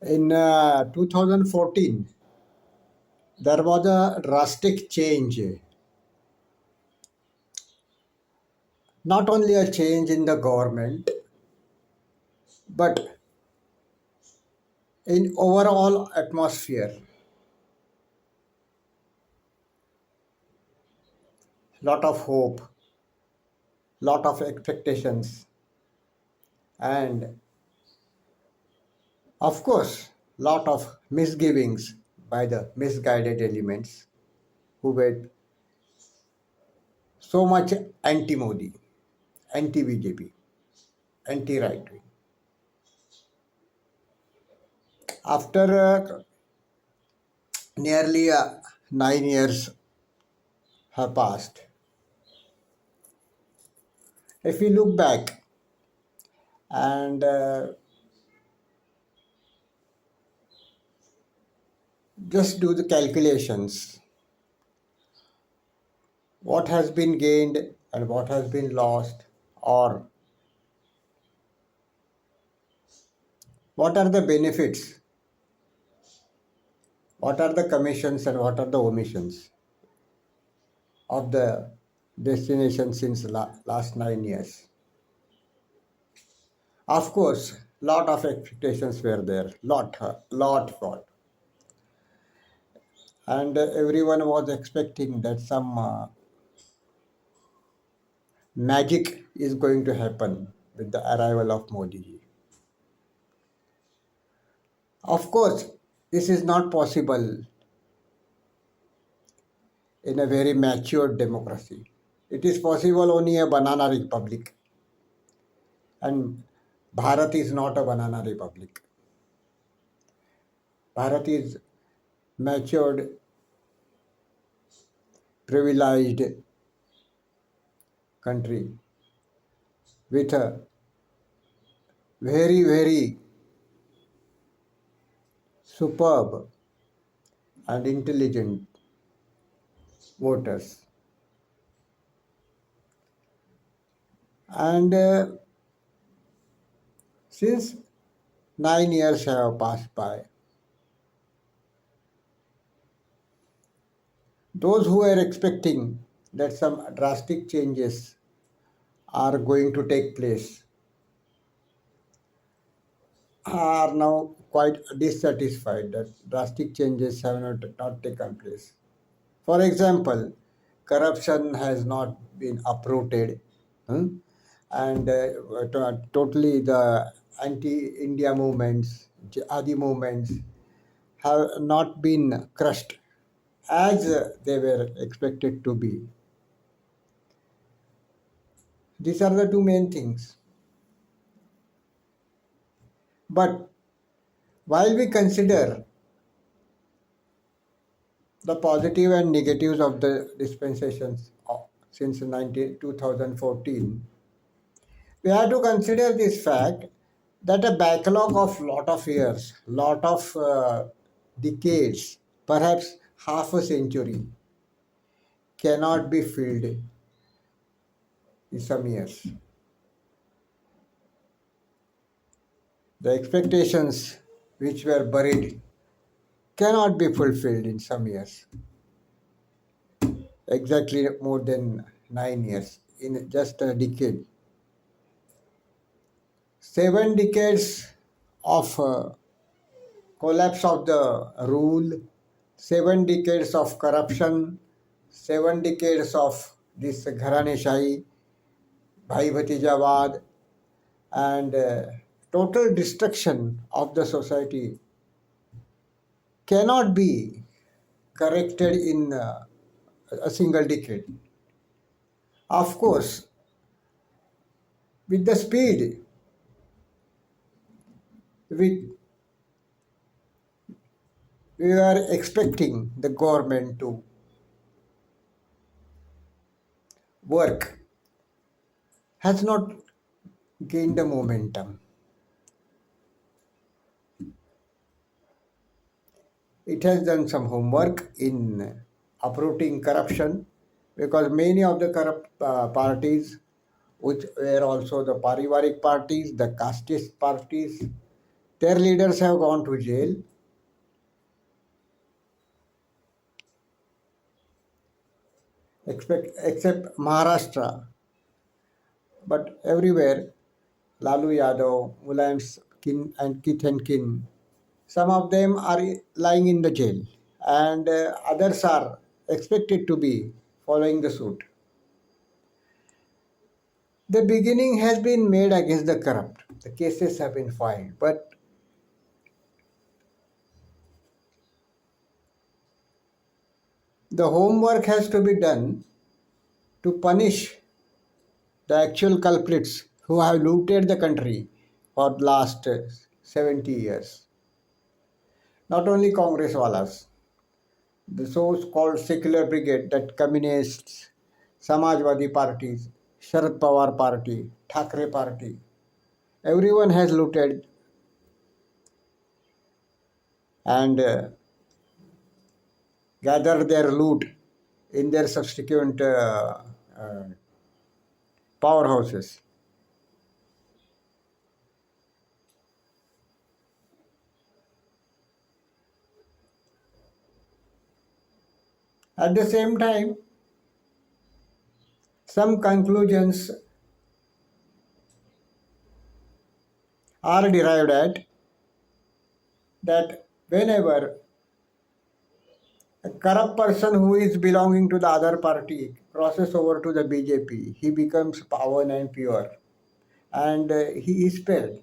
In 2014, there was a drastic change, not only a change in the government, but in overall atmosphere. Lot of hope, lot of expectations, and of course, lot of misgivings by the misguided elements who were so much anti-Modi, anti-BJP, anti-right wing. After nearly 9 years have passed, if we look back and just do the calculations, what has been gained and what has been lost, or what are the benefits, what are the commissions, and what are the omissions of the destination since last 9 years. Of course, lot of expectations were there, lot, and everyone was expecting that some magic is going to happen with the arrival of Modi ji. Of course, this is not possible in a very mature democracy. It is possible only a banana republic, and Bharat is not a banana republic. Bharat is matured, privileged country with a very superb and intelligent voters. And since 9 years have passed by, those who were expecting that some drastic changes are going to take place are now quite dissatisfied that drastic changes have not taken place. For example, corruption has not been uprooted, and totally the anti-India movements, jihadi movements have not been crushed as they were expected to be. These are the two main things. But while we consider the positive and negatives of the dispensations since 2014, we have to consider this fact that a backlog of lot of years, lot of decades, perhaps half a century, cannot be filled in some years. The expectations which were buried cannot be fulfilled in some years. Exactly more than 9 years in just a decade. 7 decades of collapse of the rule, 7 decades of corruption, 7 decades of this Gharaneshahi, Bhai Bhatijawad, and total destruction of the society cannot be corrected in a single decade. Of course, with the speed with we were expecting the government to work has not gained the momentum. It has done some homework in uprooting corruption because many of the corrupt parties, which were also the parivarik parties, the casteist parties, Their leaders have gone to jail. Except Maharashtra, but everywhere, Lalu Yadav, Mulayam's kin and kith and kin, some of them are lying in the jail, and others are expected to be following the suit. The beginning has been made against the corrupt. The cases have been filed, but the homework has to be done to punish the actual culprits who have looted the country for the last 70 years. Not only Congress walas, the so-called secular brigade that communists, Samajwadi parties, Sharad Pawar party, Thakre party, everyone has looted and gathered their loot in their subsequent uh, powerhouses. At the same time, some conclusions are derived at that whenever a corrupt person who is belonging to the other party crosses over to the BJP, he becomes pawan and pure, and he is spared.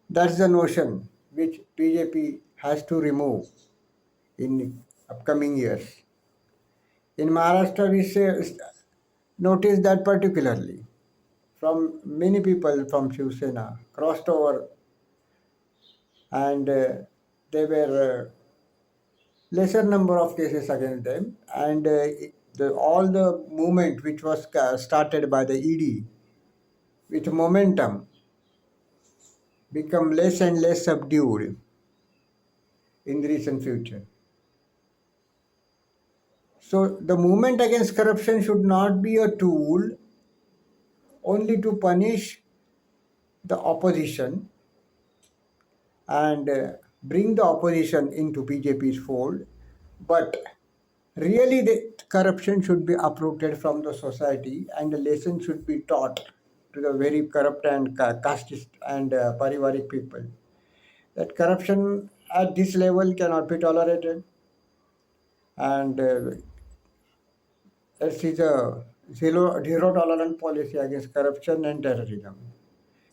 That's the notion which BJP has to remove in upcoming years. In Maharashtra, we notice that particularly from many people from Shiv Sena crossed over, and there were lesser number of cases against them, and all the movement which was started by the ED with momentum become less and less subdued in the recent future. So the movement against corruption should not be a tool only to punish the opposition and bring the opposition into BJP's fold, but really the corruption should be uprooted from the society and the lesson should be taught to the very corrupt and casteist and parivaric people that corruption at this level cannot be tolerated, and it is a zero tolerant policy against corruption and terrorism.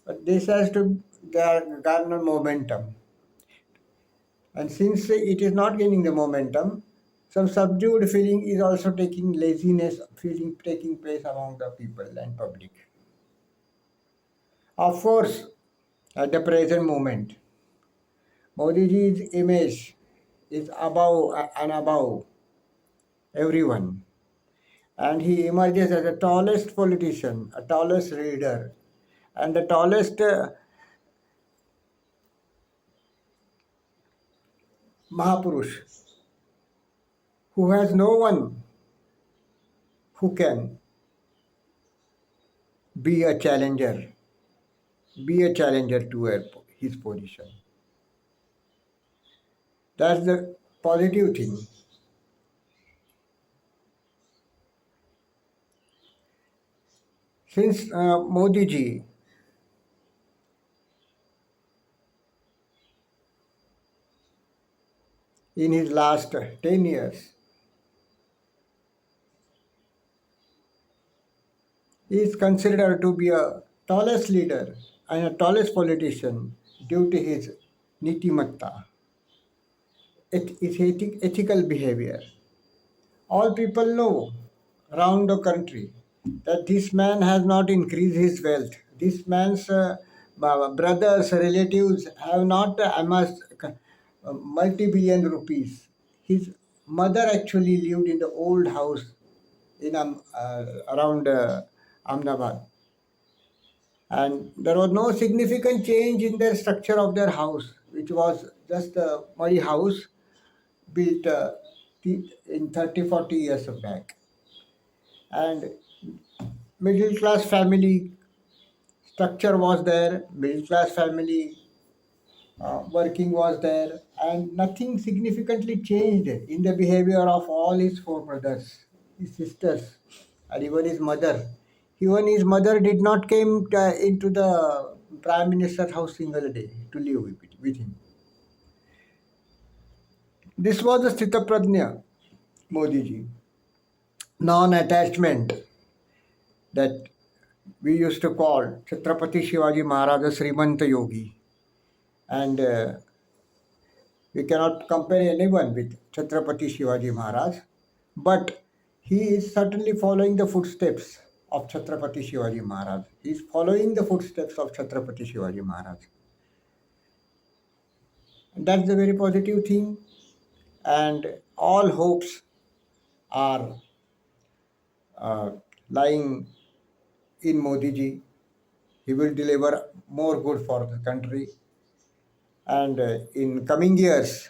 But this has to garner momentum. And since it is not gaining the momentum, some subdued feeling is also taking laziness feeling taking place among the people and public. Of course, at the present moment, Modi ji's image is above and above everyone. And he emerges as the tallest politician, a tallest leader, and the tallest Mahapurush, who has no one who can be a challenger, be a challenger to his position. That's the positive thing. Since Modi ji in his last 10 years is considered to be a tallest leader and a tallest politician due to his nitimatta, ethical behavior. All people know around the country that this man has not increased his wealth. This man's brothers, relatives have not amassed multi-billion rupees. His mother actually lived in the old house in around Ahmedabad, and there was no significant change in the structure of their house, which was just a muddy house built in 30, 40 years back. And middle class family structure was there, middle class family working was there, and nothing significantly changed in the behavior of all his four brothers, his sisters, and even his mother. Even his mother did not came into the prime minister's house single day to live with him. This was the Sthitaprajna Modi ji, non-attachment that we used to call Chhatrapati Shivaji Maharaj a Srimanta Yogi, and we cannot compare anyone with Chhatrapati Shivaji Maharaj, but he is certainly following the footsteps of Chhatrapati Shivaji Maharaj. He is following the footsteps of Chhatrapati Shivaji Maharaj. And that's a very positive thing, and all hopes are uh, lying in Modi ji. He will deliver more good for the country, and in coming years,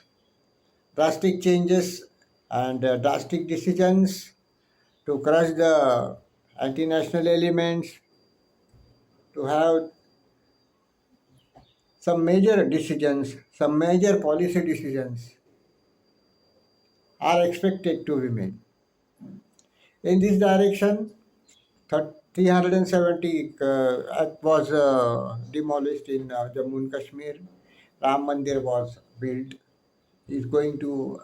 drastic changes and drastic decisions to crush the anti-national elements, to have some major decisions, some major policy decisions are expected to be made. In this direction, 370 act was demolished in Jammu and Kashmir. Ram Mandir was built. Is going to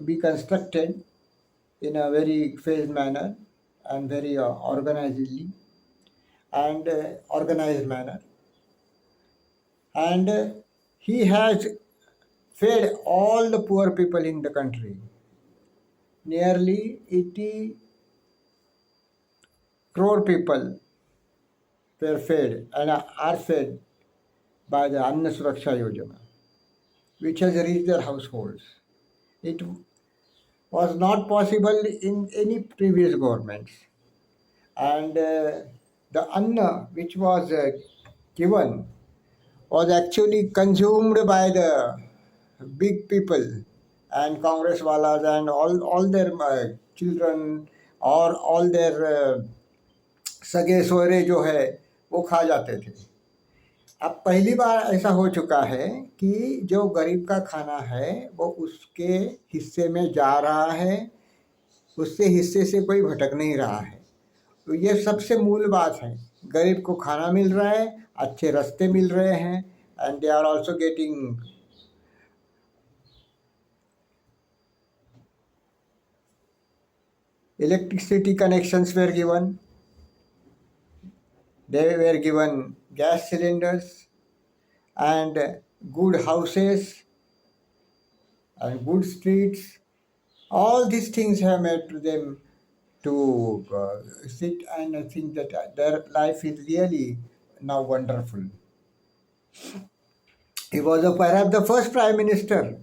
be constructed in a very phased manner and very organizedly and organized manner. And he has fed all the poor people in the country. Nearly 80 crore people were fed and are fed by the Anna Suraksha Yojana, which has reached their households. It was not possible in any previous governments. And the Anna which was given was actually consumed by the big people and Congress walas and all their children और all their सगे सोरे जो है वो खा जाते थे. अब पहली बार ऐसा हो चुका है कि जो गरीब का खाना है वो उसके हिस्से में जा रहा है, उससे हिस्से से कोई भटक नहीं रहा है. तो ये सबसे मूल बात है. गरीब को खाना मिल रहा है, अच्छे रास्ते मिल रहे हैं, and they are also getting electricity connections were given, they were given gas cylinders and good houses and good streets. All these things have made to them to sit and think that their life is really now wonderful. He was perhaps the first prime minister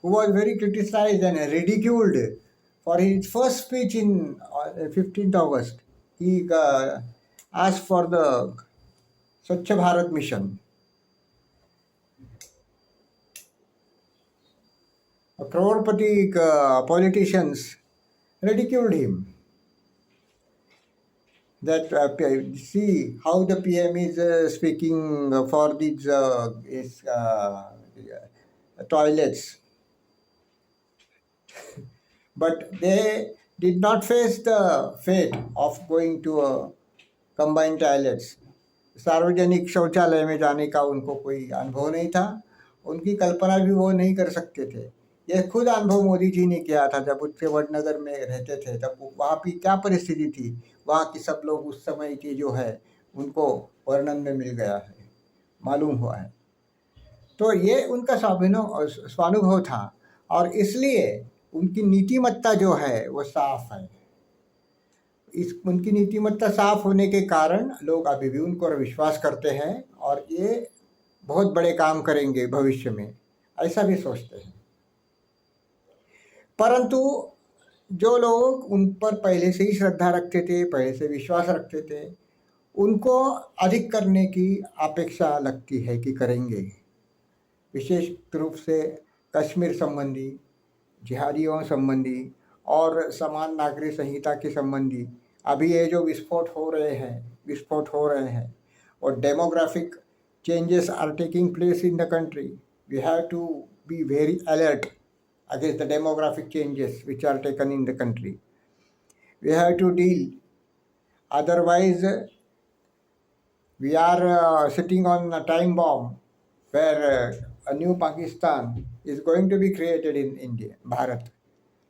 who was very criticized and ridiculed for his first speech in 15th August. He asked for the Swachh Bharat mission. Crorepati politicians ridiculed him. That see how the PM is speaking for these toilets, but they did not face the fate of going to combined toilets. सार्वजनिक शौचालय में जाने का उनको कोई अनुभव नहीं था, उनकी कल्पना भी वो नहीं कर सकते थे. यह खुद अनुभव मोदी जी ने किया था जब उत्तरी वडनगर में रहते थे. तब वहाँ की क्या परिस्थिति थी, वहाँ की सब लोग उस समय की जो है उनको वर्णन में मिल गया है, मालूम हुआ है. तो ये उनका स्वानुभव था और इसलिए उनकी नीतिमत्ता जो है वो साफ है. उनकी नीतिमत्ता साफ होने के कारण लोग अभी भी उनको विश्वास करते हैं और ये बहुत बड़े काम करेंगे भविष्य में, ऐसा भी सोचते हैं. परंतु जो लोग उन पर पहले से ही श्रद्धा रखते थे, पहले से विश्वास रखते थे, उनको अधिक करने की अपेक्षा लगती है कि करेंगे. विशेष रूप से कश्मीर संबंधी, जिहादियों संबंधी और समान नागरिक संहिता के संबंधी अभी ये जो विस्फोट हो रहे हैं or demographic changes are taking place in the country. We have to be very alert against the demographic changes which are taken in the country. We have to deal. Otherwise, we are sitting on a time bomb where a new Pakistan is going to be created in India, Bharat,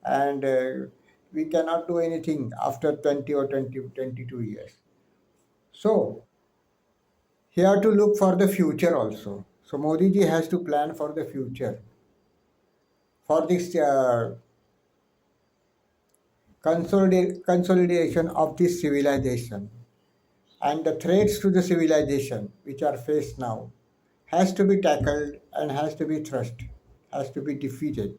and we cannot do anything after 20 or 22 years. So, he have to look for the future also. So, Modi ji has to plan for the future, for this consolidation of this civilization, and the threats to the civilization which are faced now has to be tackled and has to be thrust, has to be defeated.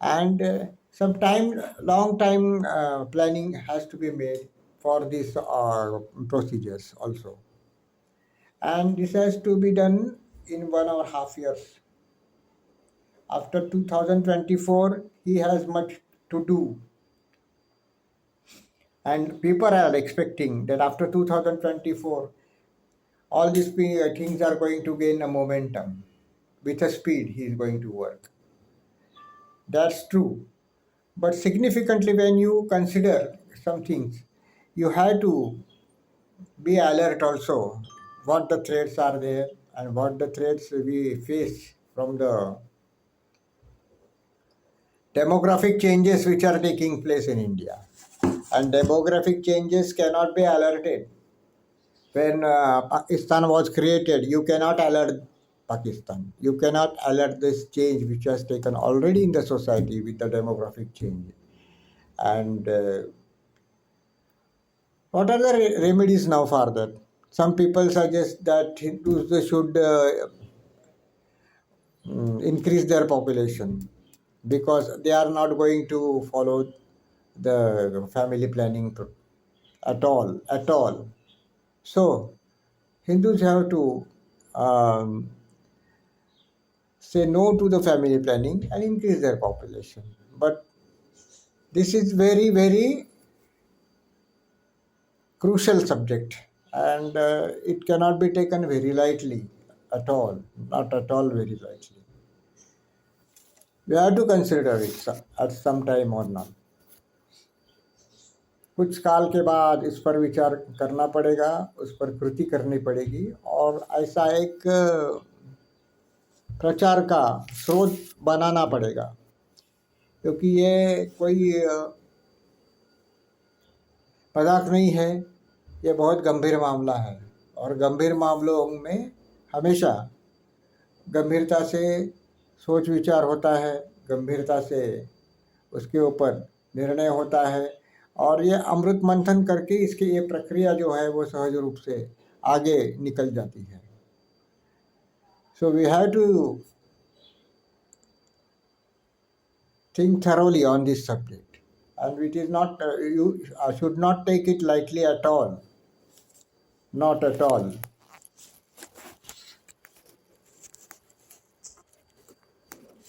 And some time, long time planning has to be made for these procedures also. And this has to be done in 1.5 years. After 2024, he has much to do. And people are expecting that after 2024, all these things are going to gain a momentum. With a speed, he is going to work. That's true. But significantly, when you consider some things, you have to be alert also what the threats are there and what the threats we face from the demographic changes which are taking place in India. And demographic changes cannot be alerted. When Pakistan was created, you cannot alert Pakistan. You cannot alert this change which has taken already in the society with the demographic change. And what are the remedies now for that? Some people suggest that Hindus they should increase their population because they are not going to follow the family planning at all, at all. So Hindus have to um, say no to the family planning and increase their population. But this is very, very crucial subject, and it cannot be taken very lightly at all, not at all very lightly. We have to consider it at some time or not. कुछ काल के बाद इस पर विचार करना पड़ेगा, उस पर कृति करनी पड़ेगी और ऐसा एक प्रचार का स्रोत बनाना पड़ेगा, क्योंकि ये कोई मजाक नहीं है, ये बहुत गंभीर मामला है और गंभीर मामलों में हमेशा गंभीरता से सोच विचार होता है, गंभीरता से उसके ऊपर निर्णय होता है और ये अमृत मंथन करके इसकी ये प्रक्रिया जो है वो सहज रूप से आगे निकल जाती है. So we have to think thoroughly on this subject, and it is not you should not take it lightly at all, not at all.